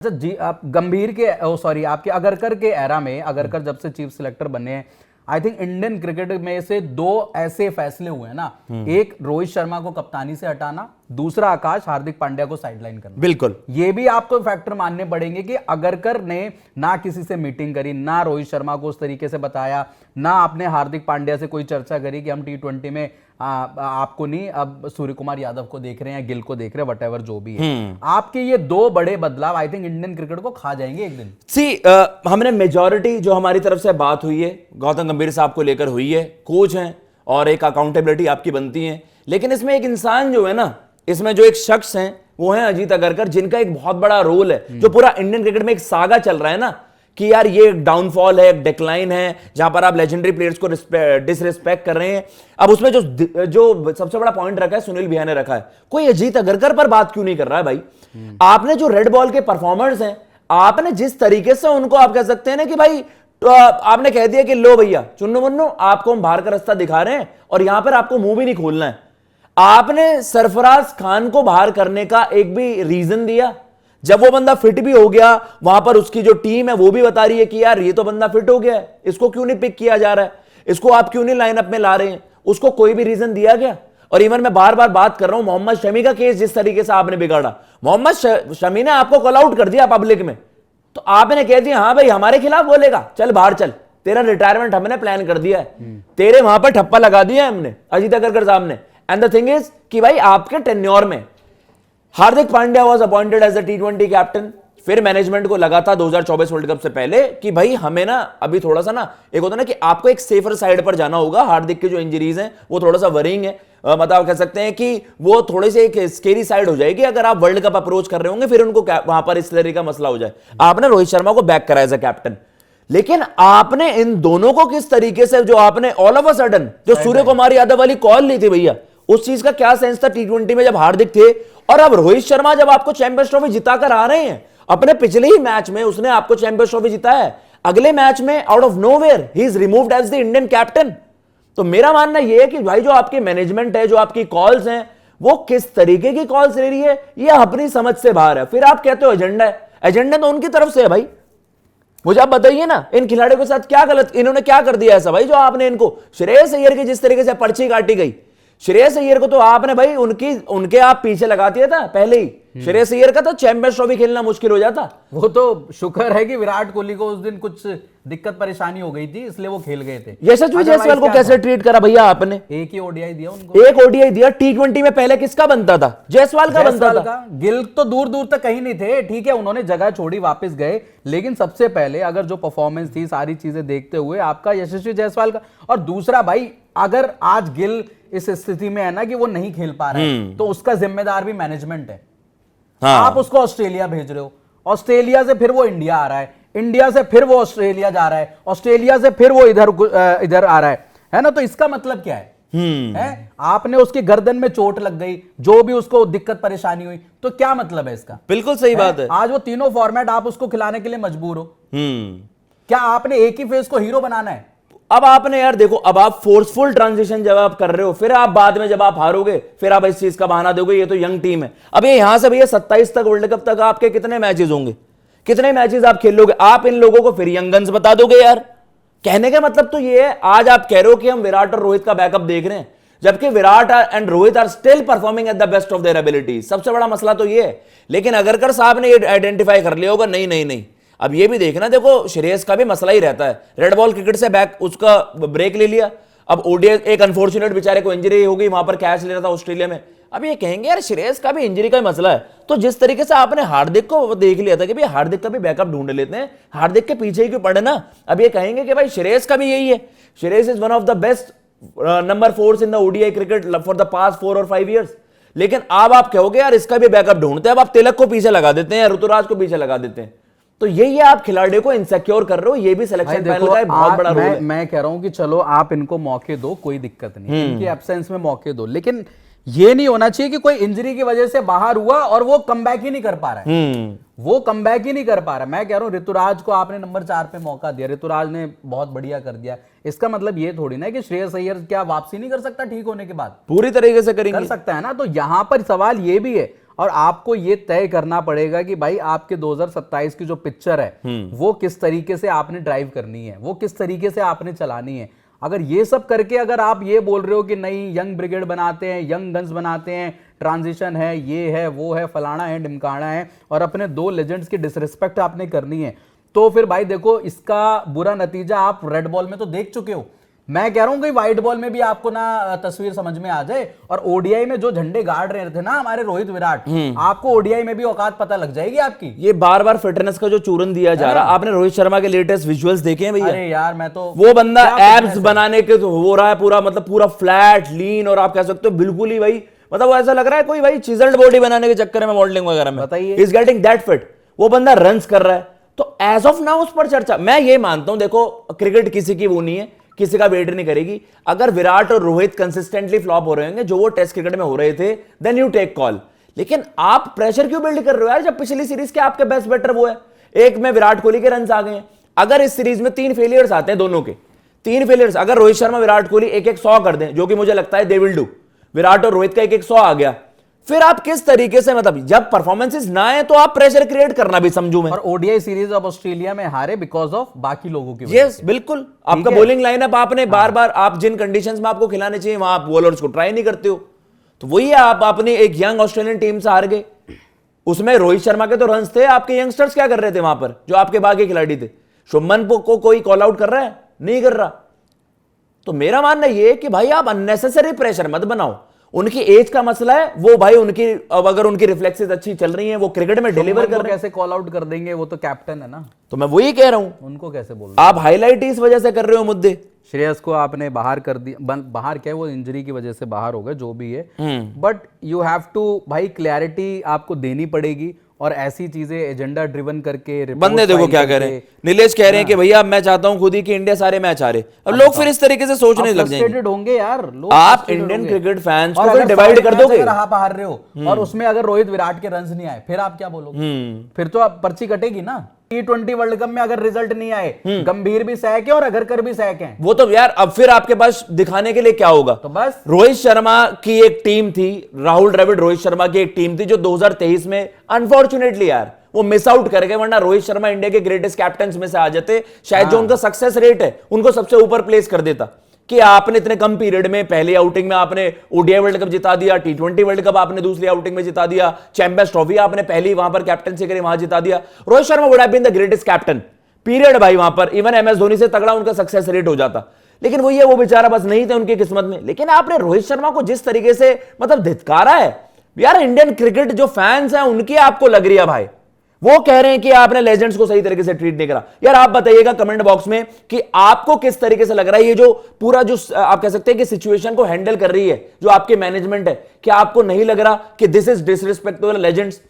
अच्छा जी, आप गंभीर के सॉरी आपके अगरकर के एरा में, अगरकर जब से चीफ सिलेक्टर बने हैं, आई थिंक इंडियन क्रिकेट में से दो ऐसे फैसले हुए हैं ना, एक रोहित शर्मा को कप्तानी से हटाना, दूसरा आकाश हार्दिक पांड्या को साइडलाइन करना। बिल्कुल, ये भी आपको फैक्टर मानने पड़ेंगे कि अगरकर ने ना किसी से मीटिंग करी, ना रोहित शर्मा को उस तरीके से बताया, ना आपने हार्दिक पांड्या से कोई चर्चा करी कि हम T20 में आपको नहीं, अब सूर्य कुमार यादव को देख रहे हैं, गिल को देख रहे हैं, वटेवर जो भी है। आपके ये दो बड़े बदलाव आई थिंक इंडियन क्रिकेट को खा जाएंगे एक दिन। हमने मेजॉरिटी जो हमारी तरफ से बात हुई है गौतम गंभीर साहब को लेकर हुई है, कोच हैं और एक अकाउंटेबिलिटी आपकी बनती है, लेकिन इसमें एक इंसान जो है ना, इसमें जो एक शख्स हैं वो है अजीत अगरकर, जिनका एक बहुत बड़ा रोल है, जो पूरा इंडियन क्रिकेट में एक सागा चल रहा है ना कि यार ये डाउनफॉल है, एक डिक्लाइन है, जहां पर आप लेजेंडरी प्लेयर्स को डिसरिस्पेक्ट कर रहे हैं। अब उसमें जो सबसे बड़ा पॉइंट रखा है सुनील भिया ने रखा है, कोई अजीत अगरकर पर बात क्यों नहीं कर रहा है भाई? आपने जो रेड बॉल के परफॉर्मर्स हैं, आपने जिस तरीके से उनको आप कह सकते हैं ना कि भाई तो आपने कह दिया कि लो भैया चुन्नू मुन्नू आपको हम बाहर का रास्ता दिखा रहे हैं और यहां पर आपको मुंह भी नहीं खोलना है। आपने सरफराज खान को बाहर करने का एक भी रीजन दिया? जब वो बंदा फिट भी हो गया, वहां पर उसकी जो टीम है वो भी बता रही है कि यार ये तो बंदा फिट हो गया है, इसको क्यों नहीं पिक किया जा रहा है, इसको आप क्यों नहीं लाइनअप में ला रहे हैं? उसको कोई भी रीजन दिया गया? और इवन मैं बार बार बात कर रहा हूं, मोहम्मद शमी का केस जिस तरीके से आपने बिगाड़ा, मोहम्मद शमी ने आपको कॉल आउट कर दिया पब्लिक में, तो आपने कह दिया हाँ भाई हमारे खिलाफ बोलेगा, चल बाहर चल, तेरा रिटायरमेंट हमने प्लान कर दिया है, तेरे वहां पर ठप्पा लगा दिया है हमने, अजीत अगरकर साहब ने। एंड द थिंग इज कि भाई आपके टेन्योर में Hardik Pandya was appointed as the T20 captain, फिर मैनेजमेंट को लगा था 2024 वर्ल्ड कप से पहले कि भाई हमें ना अभी थोड़ा सा ना एक होता ना कि आपको एक सेफर साइड पर जाना होगा, हार्दिक की जो इंजरीज हैं वो थोड़ा सा वरिंग है, मतलब आप कह सकते हैं कि वो थोड़ी सी एक स्केरी साइड हो जाएगी अगर आप वर्ल्ड कप अप्रोच कर रहे होंगे, फिर उनको वहां पर इस तरह का मसला हो जाए। आपने रोहित शर्मा को बैक करा एज अ कैप्टन, लेकिन आपने इन दोनों को किस तरीके से जो आपने ऑल ऑफ अ सडन जो सूर्य कुमार यादव वाली कॉल ली थी भैया, उस चीज का क्या सेंस था T20 में जब हार्दिक थे? और अब रोहित शर्मा जब आपको चैंपियंस ट्रॉफी जिताकर आ रहे हैं, अपने पिछले ही मैच में उसने आपको चैंपियंस ट्रॉफी जिताया है, अगले मैच में आउट ऑफ नोवेयर ही is removed as the Indian captain. तो मेरा मानना यह है कि भाई जो आपकी मैनेजमेंट है, जो आपकी कॉल्स हैं, वो किस तरीके की कॉल्स ले रही है ये अपनी समझ से बाहर है। फिर आप कहते हो एजेंडा है, एजेंडा तो उनकी तरफ से है भाई। मुझे आप बताइए ना, इन खिलाड़ियों के साथ क्या गलत, इन्होंने क्या कर दिया ऐसा भाई जो आपने इनको, श्रेयस अय्यर की जिस तरीके से पर्ची काटी गई, श्रेयस अय्यर को तो आपने भाई उनके आप पीछे लगा दिया था पहले ही। श्रेयस अय्यर का तो चैंपियंस ट्रॉफी खेलना मुश्किल हो जाता। वो तो शुक्र है कि विराट कोहली को उस दिन कुछ दिक्कत परेशानी हो गई थी, इसलिए वो खेल गए थे। यशस्वी जायसवाल को कैसे ट्रीट करा भैया आपने? एक ही ओडीआई दिया उनको, एक ओडीआई दिया। T20 में पहले किसका बनता था? जायसवाल का बनता था। गिल तो दूर दूर तक कहीं नहीं थे, ठीक है उन्होंने जगह छोड़ी वापस गए, लेकिन सबसे पहले अगर जो परफॉर्मेंस थी सारी चीजें देखते हुए आपका यशस्वी जायसवाल का। और दूसरा भाई, अगर आज गिल इस स्थिति में है ना कि वो नहीं खेल पा रहा है, तो उसका जिम्मेदार भी मैनेजमेंट है। हाँ। आप उसको ऑस्ट्रेलिया भेज रहे हो, ऑस्ट्रेलिया से फिर वो इंडिया आ रहा है, इंडिया से फिर वो ऑस्ट्रेलिया जा रहा है, ऑस्ट्रेलिया से फिर वो इधर आ रहा है ना, तो इसका मतलब क्या है? आपने उसकी गर्दन में चोट लग गई, जो भी उसको दिक्कत परेशानी हुई, तो क्या मतलब है इसका? बिल्कुल सही बात है। आज वो तीनों फॉर्मेट आप उसको खिलाने के लिए मजबूर हो। क्या आपने एक ही फेस को हीरो बनाना है? अब आपने यार देखो, अब आप फोर्सफुल ट्रांजिशन जब आप कर रहे हो, फिर आप बाद में जब आप हारोगे फिर आप इस चीज का बहाना दोगे ये तो यंग टीम है। अब ये यहां से भैया 27 तक वर्ल्ड कप तक आपके कितने मैचेस होंगे, कितने मैचेस आप खेलोगे? आप इन लोगों को फिर यंग गन्स बता दोगे यार? कहने का मतलब तो ये है, आज आप कह रहे हो कि हम विराट और रोहित का बैकअप देख रहे हैं, जबकि Virat and Rohit are still performing at the best of their abilities. सबसे बड़ा मसला तो ये है। लेकिन अगरकर साहब ने ये आइडेंटिफाई कर लिया होगा, नहीं नहीं नहीं, अब ये भी देखना, देखो श्रेयस का भी मसला ही रहता है, रेड बॉल क्रिकेट से बैक उसका ब्रेक ले लिया, अब ओडीआई एक अनफॉर्चुनेट बेचारे को इंजरी हो गई, वहां पर कैच ले रहा था ऑस्ट्रेलिया में। अब ये कहेंगे यार श्रेयस का भी इंजरी का ही मसला है। तो जिस तरीके से आपने हार्दिक को देख लिया था कि भाई हार्दिक का भी बैकअप ढूंढ लेते हैं, हार्दिक के पीछे ही क्यों पड़े ना, अब ये कहेंगे कि भाई श्रेयस का भी यही है। Shreyas is one of the best number 4 in the ODI cricket for the past 4 और 5 ईयर्स। लेकिन अब आप कहोगे यार इसका भी बैकअप ढूंढते हैं, अब आप तिलक को पीछे लगा देते हैं, ऋतुराज को पीछे लगा देते हैं। तो यही है, आप खिलाड़ियों को इनसिक्योर कर रहे हो, ये भी सिलेक्शन पैनल का एक बहुत बड़ा रोल है। मैं कह रहा हूं कि चलो आप इनको मौके दो, कोई दिक्कत नहीं, इनकी एब्सेंस में मौके दो, लेकिन ये नहीं होना चाहिए कि कोई इंजरी की वजह से बाहर हुआ और वो कमबैक ही नहीं कर पा रहा है। वो कमबैक ही नहीं कर पा रहा। मैं कह रहा हूं ऋतुराज को आपने नंबर 4 पे मौका दिया, ऋतुराज ने बहुत बढ़िया कर दिया, इसका मतलब ये थोड़ी ना कि श्रेयस अय्यर क्या वापसी नहीं कर सकता ठीक होने के बाद? पूरी तरीके से करेंगे, कर सकता है ना। तो यहां पर सवाल ये भी है, और आपको ये तय करना पड़ेगा कि भाई आपके 2027 की जो पिक्चर है वो किस तरीके से आपने ड्राइव करनी है, वो किस तरीके से आपने चलानी है। अगर ये सब करके अगर आप ये बोल रहे हो कि नहीं यंग ब्रिगेड बनाते हैं, यंग गन्स बनाते हैं, ट्रांजिशन है, ये है, वो है, फलाना है, ढिमकाना है, और अपने 2 लेजेंड्स की डिसरिस्पेक्ट आपने करनी है, तो फिर भाई देखो इसका बुरा नतीजा आप रेड बॉल में तो देख चुके हो। मैं कह रहा हूं कि व्हाइट बॉल में भी आपको ना तस्वीर समझ में आ जाए, और ओडीआई में जो झंडे गाड़ रहे थे ना हमारे रोहित विराट, आपको ओडीआई में भी औकात पता लग जाएगी आपकी। ये बार बार फिटनेस का जो चूरन दिया जा रहा, आपने रोहित शर्मा के लेटेस्ट विजुअल्स देखे हैं भैया? अरे यार मैं तो वो बंदा एब्स बनाने के तो हो रहा है पूरा, मतलब पूरा फ्लैट लीन, और आप कह सकते हो बिल्कुल ही भाई, मतलब वो ऐसा लग रहा है कोई भाई चिजल्ड बॉडी बनाने के चक्कर में मॉडलिंग वगैरह में बताइए, इज गेटिंग दैट फिट। वो बंदा रन्स कर रहा है, तो एज ऑफ नाउ उस पर चर्चा। मैं ये मानता हूं, देखो क्रिकेट किसी की वो नहीं है, किसी का वेट नहीं करेगी। अगर विराट और रोहित कंसिस्टेंटली फ्लॉप हो रहे होंगे जो वो टेस्ट क्रिकेट में हो रहे थे, देन यू टेक कॉल। लेकिन आप प्रेशर क्यों बिल्ड कर रहे हो यार, जब पिछली सीरीज के आपके बेस्ट बैटर वो है। एक में विराट कोहली के रन्स आ गए हैं, अगर इस सीरीज में 3 फेलियर्स आते हैं, दोनों के 3 फेलियर्स, अगर रोहित शर्मा विराट कोहली एक 100 कर दें, जो कि मुझे लगता है दे विल डू, विराट और रोहित का 100 आ गया, फिर आप किस तरीके से, मतलब जब परफॉर्मेंसेस ना है तो आप प्रेशर क्रिएट करना भी समझू मैं। और ओडीआई सीरीज ऑफ ऑस्ट्रेलिया में हारे बिकॉज ऑफ बाकी लोगों की वजह यस बिल्कुल, आपका बॉलिंग लाइनअप आपने बार बार, आप जिन कंडीशंस में आपको खिलाने चाहिए वहां आप बॉलर्स को ट्राई नहीं करते हो, तो वही है, आप अपनी एक यंग ऑस्ट्रेलियन टीम से हार गए। उसमें रोहित शर्मा के तो रन्स थे, आपके यंगस्टर्स क्या कर रहे थे वहां पर, जो आपके बाकी खिलाड़ी थे। शुभमन को कोई कॉल आउट कर रहा है? नहीं कर रहा। तो मेरा मानना यह है कि भाई आप अननेसेसरी प्रेशर मत बनाओ। उनकी एज का मसला है, वो भाई उनकी, अब अगर उनकी रिफ्लेक्सेस अच्छी चल रही हैं, वो क्रिकेट में डिलीवर कर रहे हैं, कैसे कॉल आउट कर देंगे, वो तो कैप्टन है ना। तो मैं वही कह रहा हूं, उनको कैसे बोल रहे आप हाईलाइट इस वजह से कर रहे हो मुद्दे। श्रेयस को आपने बाहर कर दिया, बाहर क्या है, वो इंजरी की वजह से बाहर हो गए, जो भी है, बट यू हैव टू भाई क्लैरिटी आपको देनी पड़ेगी, और ऐसी चीजें एजेंडा ड्रिवन करके बंदे देखो क्या कह रहे हैं, नीलेश कह रहे हैं कि भैया मैं चाहता हूं खुद ही कि इंडिया सारे मैच हारे। अब लोग फिर इस तरीके से सोचने लग जाएंगे होंगे यार लोग। आप इंडियन क्रिकेट फैंस को फिर डिवाइड कर दोगे। आप हार रहे हो और उसमें अगर रोहित विराट के रन्स नहीं आए, फिर आप क्या बोलोगे? फिर तो आप पर्ची कटेगी ना। T20 वर्ल्ड कप में अगर रिजल्ट नहीं आए, गंभीर भी सहक है और अगरकर भी सहक है, वो तो यार अब फिर आपके पास दिखाने के लिए क्या होगा? तो बस रोहित शर्मा की एक टीम थी, राहुल द्रविड़ रोहित शर्मा की एक टीम थी जो 2023 में अनफॉर्चुनेटली यार वो मिस आउट कर गए, वरना रोहित शर्मा इंडिया के ग्रेटेस्ट कैप्टन्स में से आ जाते, शायद जो उनका सक्सेस रेट है उनको सबसे ऊपर प्लेस कर देता। कि आपने इतने कम पीरियड में, पहली आउटिंग में आपने ओडीआई वर्ल्ड कप जिता दिया, T20 वर्ल्ड कप आपने दूसरी आउटिंग में जिता दिया, चैंपियंस ट्रॉफी आपने पहली वहां पर कैप्टनसी करी, वहां जिता दिया। Rohit Sharma would have been the greatest captain period भाई, वहां पर इवन एमएस धोनी से तगड़ा उनका सक्सेस रेट हो जाता। लेकिन वही है, वो बेचारा बस नहीं थे उनकी किस्मत में। लेकिन आपने रोहित शर्मा को जिस तरीके से मतलब धिक्कारा है यार, इंडियन क्रिकेट जो फैंस हैं उनकी आपको लग रही है भाई, वो कह रहे हैं कि आपने लेजेंड्स को सही तरीके से ट्रीट नहीं करा। यार आप बताइएगा कमेंट बॉक्स में कि आपको किस तरीके से लग रहा है ये जो पूरा जो आप कह सकते हैं कि सिचुएशन को हैंडल कर रही है जो आपके मैनेजमेंट है, क्या आपको नहीं लग रहा कि this is disrespect to the legends?